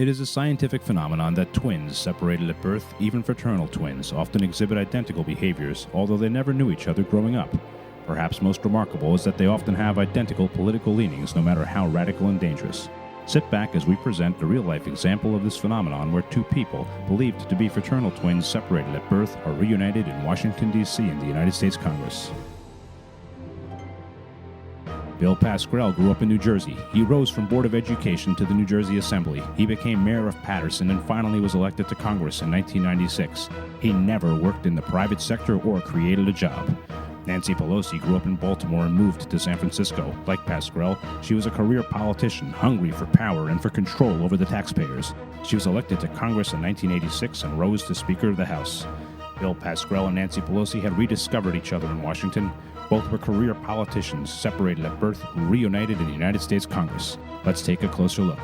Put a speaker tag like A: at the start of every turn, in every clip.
A: It is a scientific phenomenon that twins separated at birth, even fraternal twins, often exhibit identical behaviors, although they never knew each other growing up. Perhaps most remarkable is that they often have identical political leanings, no matter how radical and dangerous. Sit back as we present a real-life example of this phenomenon where two people, believed to be fraternal twins separated at birth, are reunited in Washington, D.C. in the United States Congress. Bill Pascrell grew up in New Jersey. He rose from Board of Education to the New Jersey Assembly. He became mayor of Paterson and finally was elected to Congress in 1996. He never worked in the private sector or created a job. Nancy Pelosi grew up in Baltimore and moved to San Francisco. Like Pascrell, she was a career politician, hungry for power and for control over the taxpayers. She was elected to Congress in 1986 and rose to Speaker of the House. Bill Pascrell and Nancy Pelosi had rediscovered each other in Washington. Both were career politicians, separated at birth, reunited in the United States Congress. Let's take a closer look.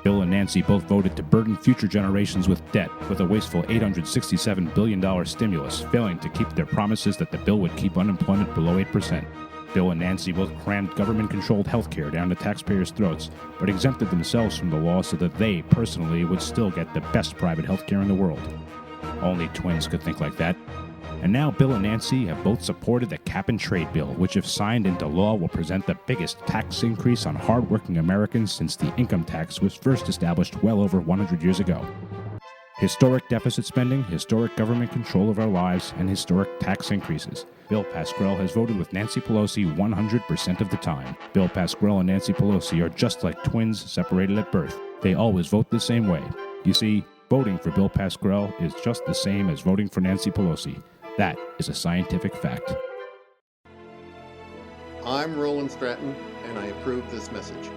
A: Bill and Nancy both voted to burden future generations with debt with a wasteful $867 billion stimulus, failing to keep their promises that the bill would keep unemployment below 8%. Bill and Nancy both crammed government-controlled health care down the taxpayers' throats, but exempted themselves from the law so that they, personally, would still get the best private health care in the world. Only twins could think like that. And now Bill and Nancy have both supported the cap-and-trade bill, which if signed into law will present the biggest tax increase on hard-working Americans since the income tax was first established well over 100 years ago. Historic deficit spending, historic government control of our lives, and historic tax increases. Bill Pascrell has voted with Nancy Pelosi 100% of the time. Bill Pascrell and Nancy Pelosi are just like twins separated at birth. They always vote the same way. You see, voting for Bill Pascrell is just the same as voting for Nancy Pelosi. That is a scientific fact.
B: I'm Roland Stratton, and I approve this message.